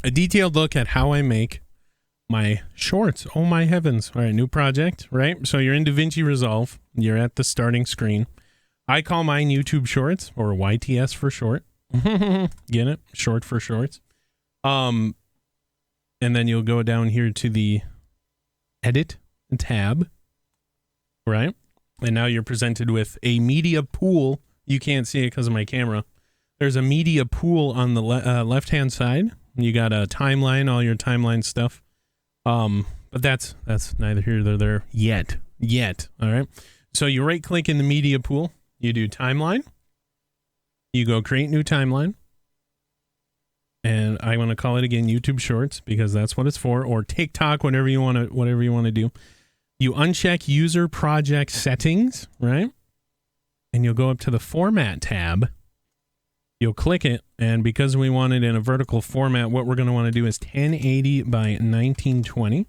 a detailed look at how I make my shorts. Oh my heavens. All right, new project, right? So you're in Davinci Resolve. You're at the starting screen. I call mine YouTube Shorts, or YTS for short. Get it? Short for shorts. And then you'll go down here to the edit tab, right? And now you're presented with a media pool. You can't see it because of my camera. There's a media pool on the left-hand side. You got a timeline, all your timeline stuff. But that's neither here nor there yet. All right. So you right-click in the media pool. You do timeline. You go create new timeline. And I want to call it again YouTube Shorts because that's what it's for, or TikTok, whatever you want to do. You uncheck user project settings, right? And you'll go up to the format tab. You'll click it, and because we want it in a vertical format, what we're going to want to do is 1080 by 1920.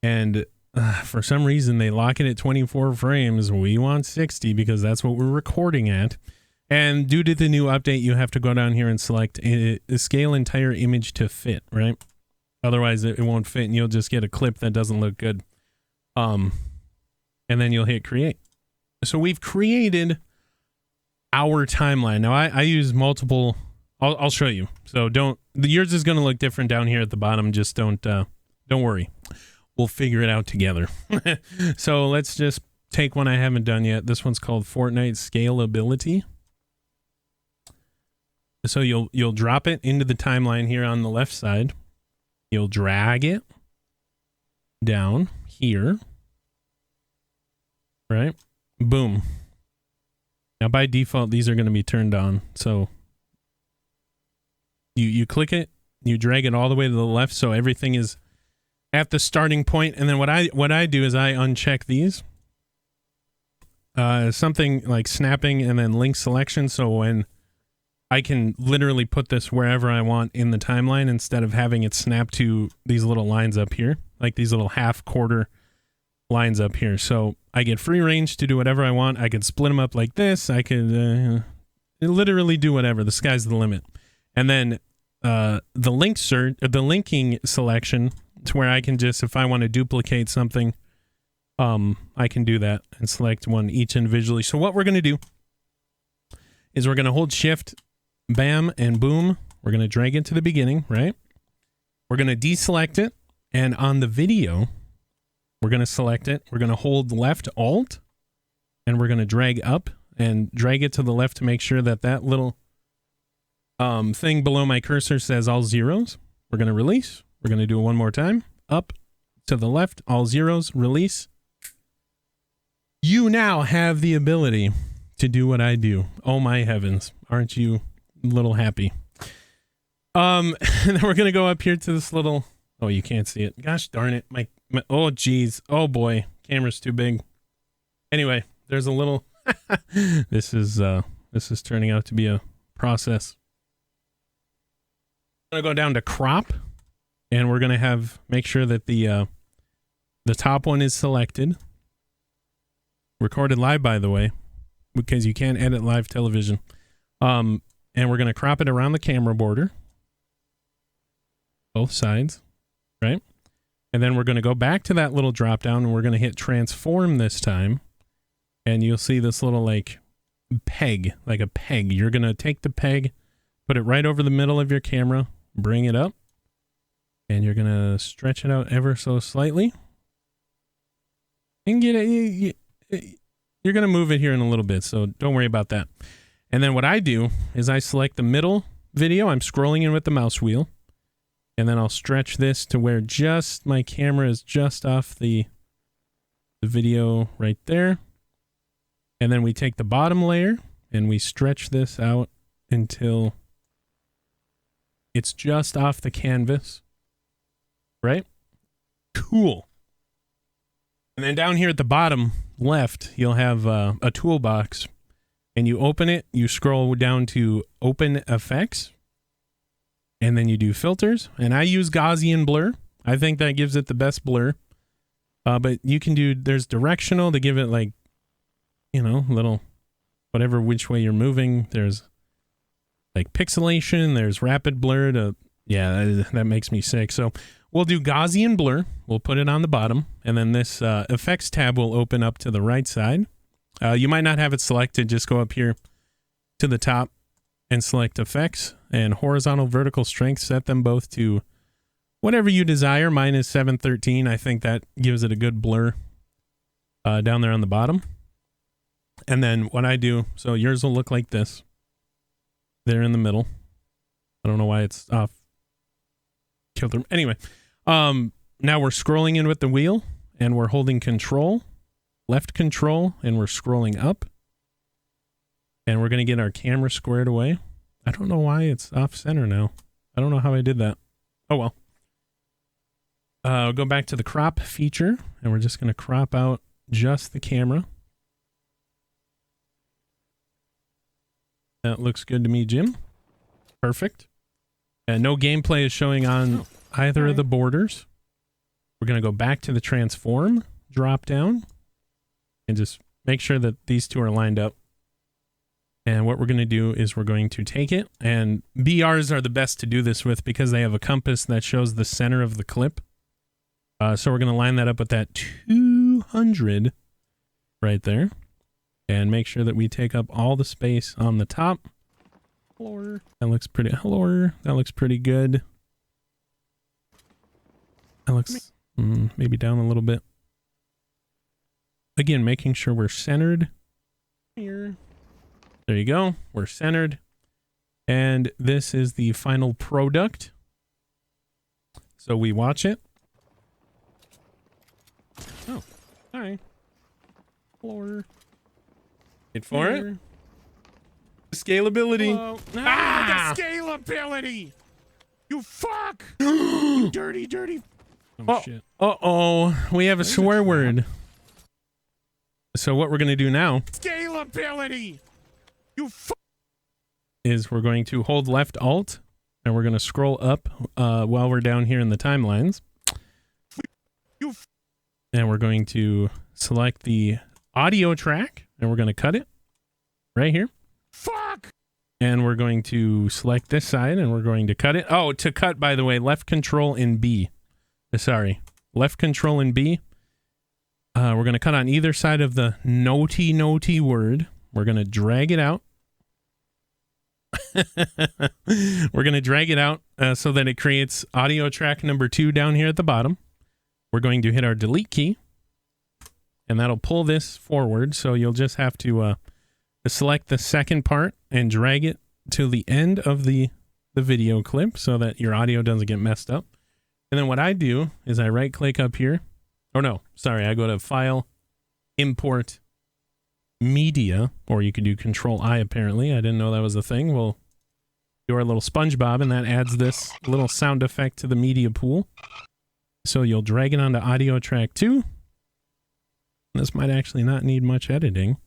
And for some reason, they lock it at 24 frames. We want 60 because that's what we're recording at. And due to the new update, you have to go down here and select scale entire image to fit, right? Otherwise, it won't fit, and you'll just get a clip that doesn't look good. And then you'll hit create. So we've created our timeline. Now, I use multiple. I'll show you. So yours is going to look different down here at the bottom. Just don't worry. We'll figure it out together. So let's just take one I haven't done yet. This one's called Fortnite Scalability. So you'll drop it into the timeline here on the left side. You'll drag it down here. Right? Boom. Now by default, these are going to be turned on. So you click it, you drag it all the way to the left so everything is at the starting point. And then what I do is I uncheck these. Something like snapping and then link selection. So when I can literally put this wherever I want in the timeline instead of having it snap to these little lines up here, like these little half-quarter lines up here. So I get free range to do whatever I want. I could split them up like this. I could literally do whatever. The sky's the limit. And then the linking selection, to where I can just, if I want to duplicate something, I can do that and select one each individually. So what we're going to do is we're going to hold shift, bam, and boom. We're going to drag it to the beginning, right? We're going to deselect it. And on the video, we're going to select it. We're going to hold left alt, and we're going to drag up and drag it to the left to make sure that that little thing below my cursor says all zeros. We're going to release. We're going to do it one more time. Up to the left, all zeros, release. You now have the ability to do what I do. Oh my heavens. Aren't you a little happy? And then we're going to go up here to this little, oh, you can't see it. Gosh darn it. My oh geez. Oh boy. Camera's too big. Anyway, there's a little, this is turning out to be a process. I'm going to go down to crop, and we're going to make sure that the top one is selected. Recorded live, by the way, because you can't edit live television. And we're going to crop it around the camera border. Both sides, right? And then we're going to go back to that little drop down, and we're going to hit transform this time. And you'll see this little like peg, like a peg. You're going to take the peg, put it right over the middle of your camera, bring it up, and you're going to stretch it out ever so slightly. And get it. You're going to move it here in a little bit, so don't worry about that. And then what I do is I select the middle video. I'm scrolling in with the mouse wheel. And then I'll stretch this to where just my camera is just off the video right there. And then we take the bottom layer and we stretch this out until it's just off the canvas. Right? Cool. And then down here at the bottom left, you'll have a toolbox. And you open it, you scroll down to Open Effects. And then you do filters. And I use Gaussian blur. I think that gives it the best blur. But you can do, there's directional to give it like, you know, little, whatever, which way you're moving. There's like pixelation. There's rapid blur to, Yeah, that makes me sick. So we'll do Gaussian blur. We'll put it on the bottom, and then this effects tab will open up to the right side. You might not have it selected. Just go up here to the top and select effects and horizontal vertical strength. Set them both to whatever you desire. Mine is 713. I think that gives it a good blur down there on the bottom. And then what I do, so yours will look like this. There in the middle. I don't know why it's off. Killed them. Anyway, now we're scrolling in with the wheel, and we're holding control, left control, and we're scrolling up. And we're going to get our camera squared away. I don't know why it's off center now. I don't know how I did that. Oh well. I'll go back to the crop feature, and we're just going to crop out just the camera. That looks good to me, Jim. Perfect. And no gameplay is showing on either of the borders. We're going to go back to the transform drop down and just make sure that these two are lined up. And what we're going to do is we're going to take it, and BRs are the best to do this with because they have a compass that shows the center of the clip. So we're going to line that up with that 200 right there. And make sure that we take up all the space on the top. That looks pretty. That looks pretty good. That looks maybe down a little bit. Again, making sure we're centered here. There you go. We're centered. And this is the final product. So we watch it. Oh, hi. Wait for it. Scalability. The scalability. You fuck. You dirty. Oh, shit. Uh-oh. We have a swear word. So what we're going to do now. Scalability. You fuck. Is we're going to hold left alt, and we're going to scroll up while we're down here in the timelines. And we're going to select the audio track, and we're going to cut it right here. Fuck! And we're going to select this side, and we're going to cut it. Oh, to cut, by the way, left control and B. Sorry, left control and B. We're going to cut on either side of the noti word. We're going to drag it out. We're going to drag it out so that it creates audio track number 2 down here at the bottom. We're going to hit our delete key, and that'll pull this forward. So you'll just have to select the second part and drag it to the end of the video clip so that your audio doesn't get messed up. And then what I do is I right click up here. Oh no, sorry. I go to File, Import, Media, or you could do Control I apparently. I didn't know that was a thing. We'll do our little SpongeBob, and that adds this little sound effect to the media pool. So you'll drag it onto audio track 2. This might actually not need much editing.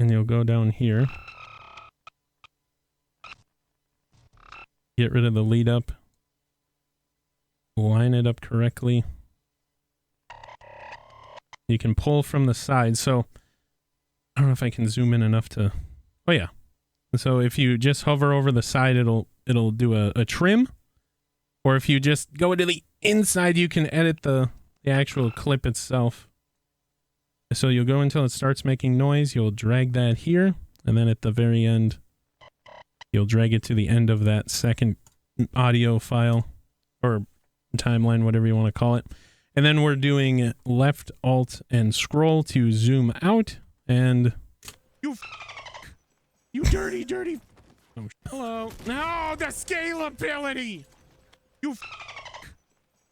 And you'll go down here. Get rid of the lead up. Line it up correctly. You can pull from the side. So I don't know if I can zoom in enough to... Oh yeah. So if you just hover over the side, it'll do a trim. Or if you just go to the inside, you can edit the actual clip itself. So you'll go until it starts making noise. You'll drag that here. And then at the very end, you'll drag it to the end of that second audio file. Or timeline, whatever you want to call it. And then we're doing left, alt, and scroll to zoom out. And... You dirty. Oh, hello. No, the scalability.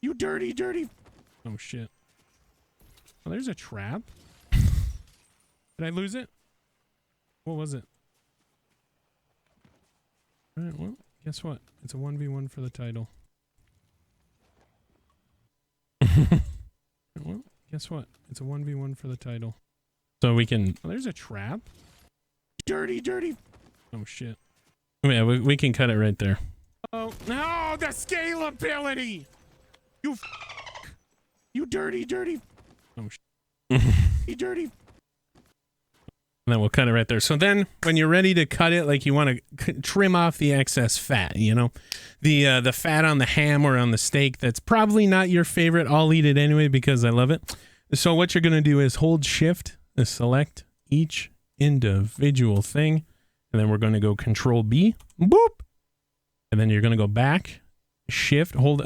You dirty. Oh, shit. Oh, there's a trap. Did I lose it? What was it? All right, well, guess what? It's a 1v1 for the title. Well, guess what? It's a 1v1 for the title. So we can... Oh, there's a trap. Dirty. Oh, shit. Oh, yeah, we can cut it right there. Oh, no, the scalability. You dirty. Oh, shit. You dirty. And then we'll cut it right there. So then when you're ready to cut it, like you want to trim off the excess fat, you know, the fat on the ham or on the steak, that's probably not your favorite. I'll eat it anyway because I love it. So what you're going to do is hold shift to select each individual thing. And then we're going to go Control B, boop. And then you're going to go back, shift, hold,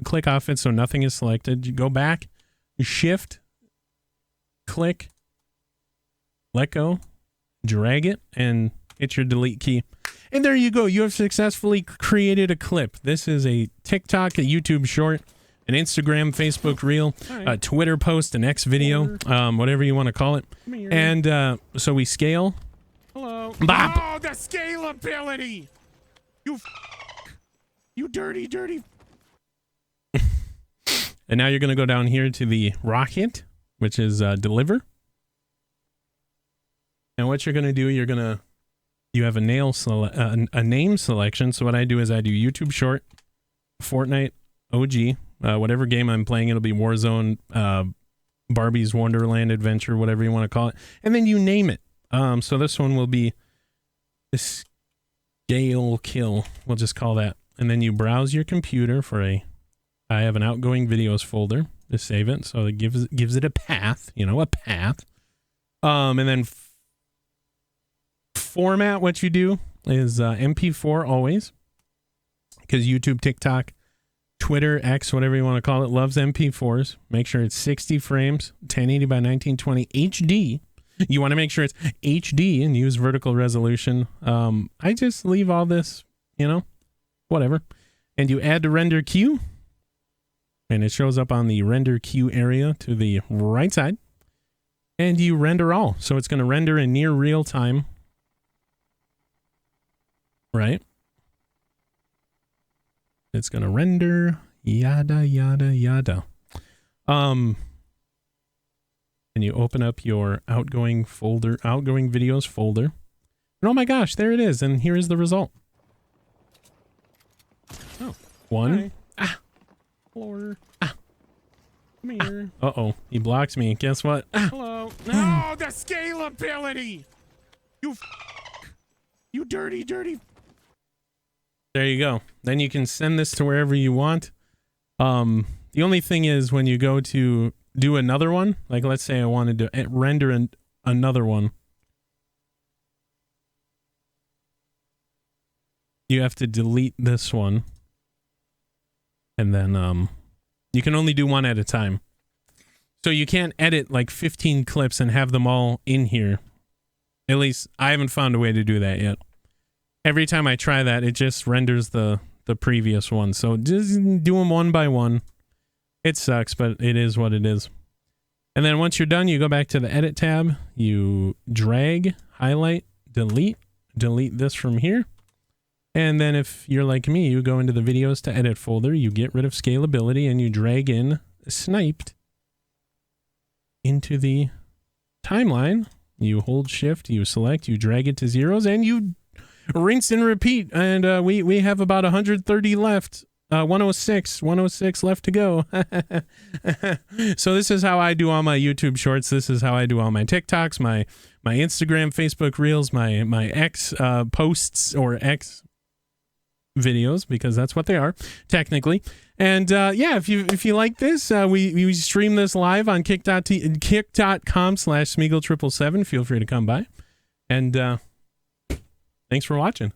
click off it so nothing is selected. You go back, shift, click, let go, drag it, and hit your delete key. And there you go. You have successfully created a clip. This is a TikTok, a YouTube short, an Instagram, Facebook reel, a Twitter post, an X video, whatever you want to call it. And so we scale. Hello. Bop. Oh, the scalability. You dirty, dirty. And now you're going to go down here to the rocket, which is deliver. And what you're going to do, you have a name selection. So what I do is I do YouTube short, Fortnite, OG, whatever game I'm playing. It'll be Warzone, Barbie's Wonderland Adventure, whatever you want to call it. And then you name it. So this one will be Scale Kill. We'll just call that. And then you browse your computer for I have an outgoing videos folder to save it. So it gives it a path, you know, a path. And then format, what you do is MP4 always, because YouTube, TikTok, Twitter, X, whatever you want to call it, loves MP4s. Make sure it's 60 frames, 1080 by 1920 HD. You want to make sure it's HD and use vertical resolution. I just leave all this, you know, whatever. And you add to render queue, and it shows up on the render queue area to the right side. And you render all. So it's going to render in near real time. Right? It's going to render, yada, yada, yada. And you open up your outgoing videos folder. And oh my gosh, there it is. And here is the result. Oh. One. Hi. Floor. Come here. Uh-oh. He blocks me. Guess what? Hello. No, the scalability. You dirty, dirty. There you go. Then you can send this to wherever you want. The only thing is when you go to do another one, like let's say I wanted to render another one, you have to delete this one, and then you can only do one at a time. So you can't edit like 15 clips and have them all in here. At least I haven't found a way to do that yet. Every time I try that, it just renders the previous one. So just do them one by one. It sucks, but it is what it is. And then once you're done, you go back to the edit tab. You drag, highlight, delete this from here. And then if you're like me, you go into the videos to edit folder, you get rid of scalability, and you drag in sniped into the timeline. You hold shift, you select, you drag it to zeros, and you rinse and repeat. And we have about 130 left. 106 left to go. So this is how I do all my YouTube shorts. This is how I do all my TikToks, my Instagram, Facebook reels, my X posts, or X videos, because that's what they are technically. And yeah, if you like this, we stream this live on kick.com/Smeagol777. Feel free to come by, and thanks for watching.